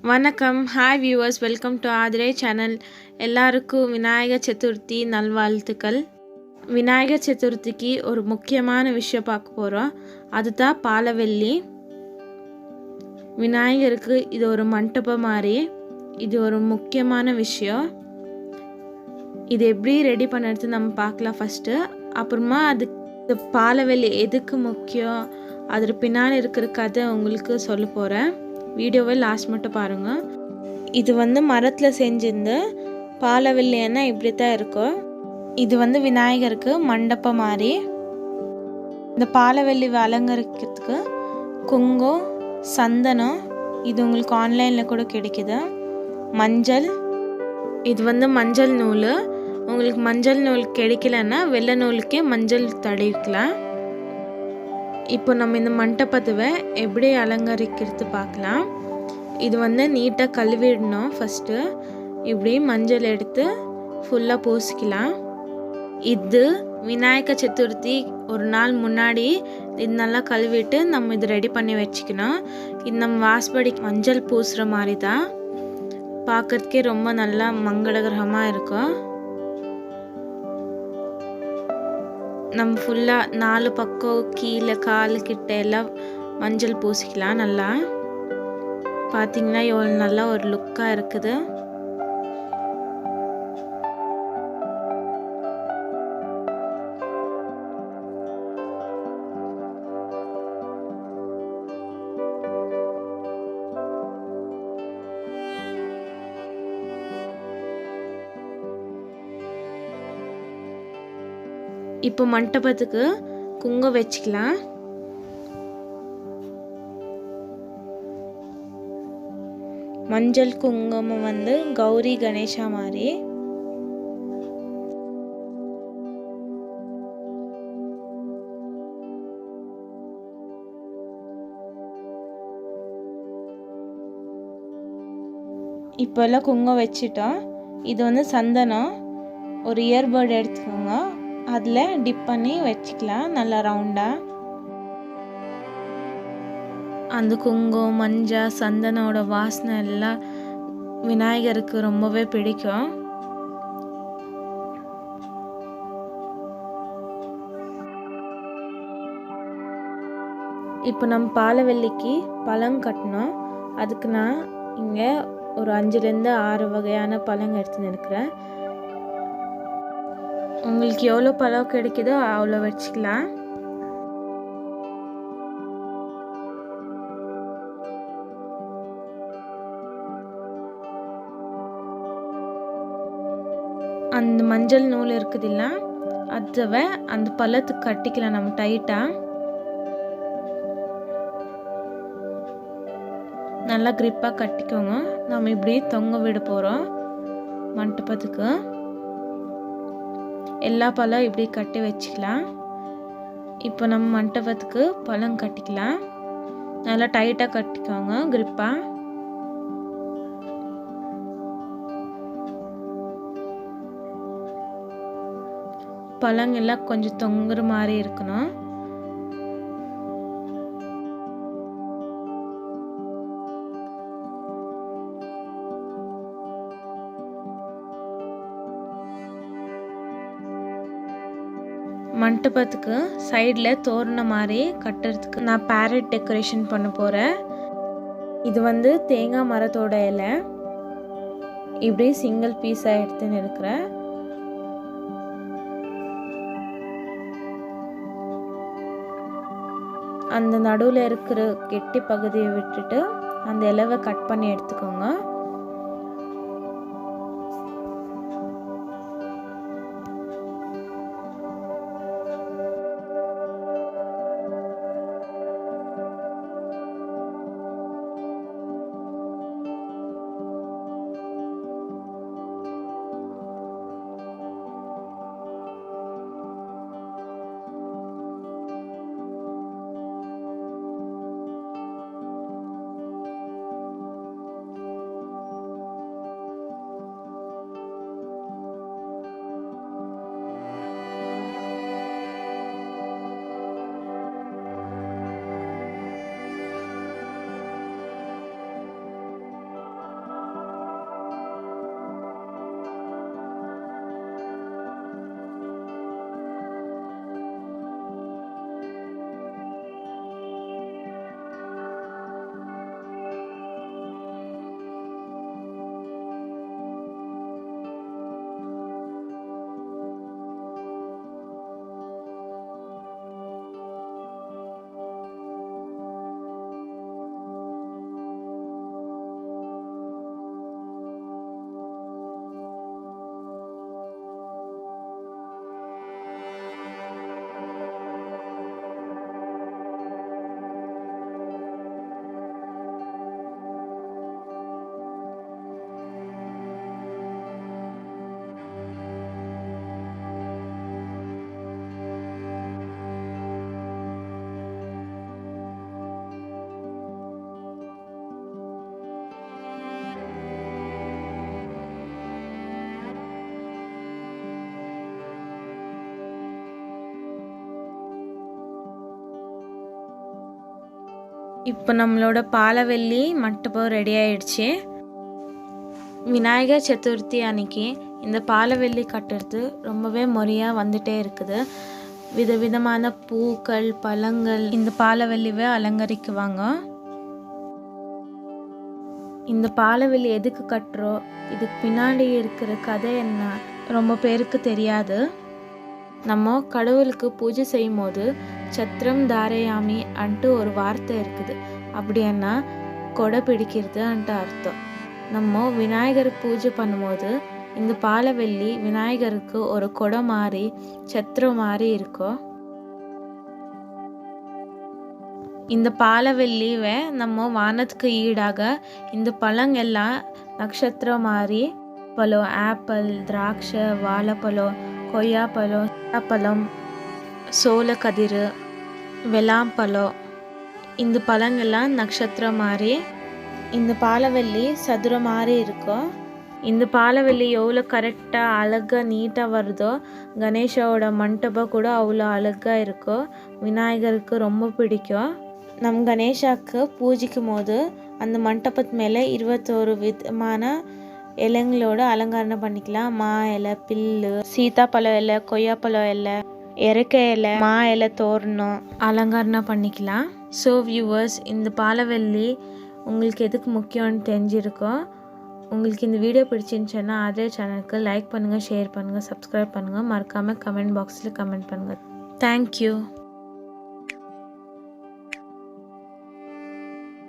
வணக்கம். Hi viewers, welcome to Aathirai channel. எல்லாருக்கும் விநாயகர் சதுர்த்தி நல்வாழ்த்துக்கள். விநாயகர் சதுர்த்திக்கு ஒரு முக்கியமான விஷயம் பார்க்க போகிறோம். அதுதான் பாலவெள்ளி. விநாயகருக்கு இது ஒரு மண்டபம் மாதிரி. இது ஒரு முக்கியமான விஷயம். இது எப்படி ரெடி பண்ணுறது நம்ம பார்க்கலாம் ஃபஸ்ட்டு. அப்புறமா அது பாலவெள்ளி எதுக்கு முக்கியம், அது பின்னால் இருக்கிற கதை உங்களுக்கு சொல்ல போகிறேன். வீடியோவை லாஸ்ட் மட்டும் பாருங்கள். இது மரத்தில் செஞ்சிருந்து பாலவெள்ளின்னா இப்படி தான் இருக்கும். இது விநாயகருக்கு மண்டபம் மாதிரி. இந்த பாலவெள்ளி அலங்கரிக்கிறதுக்கு குங்குமம், சந்தனம், இது உங்களுக்கு ஆன்லைனில் கூட கிடைக்குது. மஞ்சள், இது மஞ்சள் நூல். உங்களுக்கு மஞ்சள் நூல் கிடைக்கலன்னா வெள்ளை நூலுக்கே மஞ்சள் தடவிக்கலாம். இப்போ நம்ம இந்த மண்டபத்தை எப்படி அலங்கரிக்கிறது பார்க்கலாம். இது நீட்டாக கழுவிடணும். ஃபஸ்ட்டு இப்படி மஞ்சள் எடுத்து ஃபுல்லாக பூசிக்கலாம். இது விநாயகர் சதுர்த்தி ஒரு நாள் முன்னாடி இது நல்லா கழுவிட்டு நம்ம இது ரெடி பண்ணி வச்சுக்கணும். இது நம்ம வாசப்படி மஞ்சள் பூசுகிற மாதிரி தான். பார்க்குறதுக்கே ரொம்ப நல்லா மங்களகரமாக இருக்கும். நம்ம ஃபுல்லாக 4 பக்கம் கீழே காலு கிட்ட எல்லாம் மஞ்சள் பூசிக்கலாம். நல்லா பார்த்தீங்கன்னா எவ்வளோ நல்லா ஒரு லுக்காக இருக்குது. இப்போ மண்டபத்துக்கு குங்குமம் வச்சுக்கலாம். மஞ்சள் குங்குமம் கௌரி கணேஷா மாதிரி. இப்போ எல்லாம் குங்குமம் வச்சுட்டோம். இது சந்தனம். ஒரு இயர்பட் எடுத்துக்கோங்க, அதில் டிப் பண்ணி வச்சுக்கலாம் நல்லா ரவுண்டாக. அந்த குங்குமம், மஞ்சள், சந்தனோட வாசனை எல்லாம் விநாயகருக்கு ரொம்பவே பிடிக்கும். இப்போ நம்ம பாலவெள்ளிக்கு பழம் கட்டணும். அதுக்கு நான் இங்கே ஒரு 5லேருந்து 6 வகையான பழம் எடுத்துன்னு இருக்கிறேன். உங்களுக்கு எவ்வளோ பழம் கிடைக்குதோ அவ்வளோ வச்சுக்கலாம். அந்த மஞ்சள் நூல் இருக்குதில்ல, அதை அந்த பழத்துக்கு கட்டிக்கலாம் நம்ம டைட்டாக. நல்லா கிரிப்பாக கட்டிக்கோங்க. நம்ம இப்படி தொங்க விட போகிறோம் மண்டபத்துக்கு. எல்லா பழம் இப்படி கட்டி வச்சுக்கலாம். இப்போ நம்ம மண்டபத்துக்கு பழம் கட்டிக்கலாம். நல்லா டைட்டாக கட்டிக்கோங்க கிரிப்பாக. பழங்கெல்லாம் கொஞ்சம் தொங்குற மாதிரி இருக்கணும். மண்டபத்துக்கு சைடில் தோரண மாதிரி கட்டுறதுக்கு நான் பேரட் டெக்கரேஷன் பண்ண போகிறேன். இது தேங்காய் மரத்தோட இலை. இப்படி சிங்கிள் பீஸாக எடுத்துன்னு இருக்கிறேன். அந்த நடுவில் இருக்கிற கெட்டி பகுதியை விட்டுட்டு அந்த இலைவை கட் பண்ணி எடுத்துக்கோங்க. இப்போ நம்மளோட பாலவெள்ளி மண்டபம் ரெடி ஆயிடுச்சு. விநாயகர் சதுர்த்தி அன்னைக்கு இந்த பாலவெள்ளி கட்டுறது ரொம்பவே முறையாக வந்துட்டே இருக்குது. விதவிதமான பூக்கள், பழங்கள் இந்த பாலவெள்ளிவை அலங்கரிக்குவாங்க. இந்த பாலவெள்ளி எதுக்கு கட்டுறோம், இதுக்கு பின்னாடி இருக்கிற கதை என்ன ரொம்ப பேருக்கு தெரியாது. நம்ம கடவுளுக்கு பூஜை செய்யும் போது சத்திரம் தாரயாமி அன்ட்டு ஒரு வார்த்தை இருக்குது. அப்படின்னா கொடை பிடிக்கிறது அன்ட்டு அர்த்தம். நம்ம விநாயகர் பூஜை பண்ணும்போது இந்த பாலவெள்ளி விநாயகருக்கு ஒரு கொடை மாதிரி சத்திரம் மாதிரி இருக்கும். இந்த பாலவெள்ளிவை நம்ம வானத்துக்கு ஈடாக இந்த பழங்கெல்லாம் நட்சத்திரம் மாதிரி பழம், ஆப்பிள், திராட்சை, வாழைப்பழம், கொய்யாப்பழம், பழம், சோளக்கதிர், வெள்ளாம்பழம் இந்த பழங்கள்லாம் நட்சத்திரம் மாதிரி. இந்த பாலவெள்ளி சதுரம் மாதிரி இருக்கும். இந்த பாலவெள்ளி எவ்வளோ கரெக்டாக அழகாக நீட்டாக வருதோ கணேஷோட மண்டபம் கூட அவ்வளோ அழகாக இருக்கும். விநாயகருக்கு ரொம்ப பிடிக்கும். நம் கணேஷாவுக்கு பூஜிக்கும் போது அந்த மண்டபத்து மேலே 21 விதமான இலைங்களோட அலங்காரம் பண்ணிக்கலாம். மா இலை, பில்லு, சீத்தாப்பழம் இலை, கொய்யாப்பழம் இலை, இறக்கை இலை, மா இலை தோரணம் அலங்காரம் பண்ணிக்கலாம். ஸோ வியூவர்ஸ், இந்த பாலவெள்ளி உங்களுக்கு எதுக்கு முக்கியம்னு தெரிஞ்சிருக்கோம். உங்களுக்கு இந்த வீடியோ பிடிச்சிருந்துச்சுன்னா அதே சேனலுக்கு லைக் பண்ணுங்கள், ஷேர் பண்ணுங்கள், சப்ஸ்கிரைப் பண்ணுங்கள். மறக்காமல் கமெண்ட் பாக்ஸில் கமெண்ட் பண்ணுங்கள். தேங்க்யூ.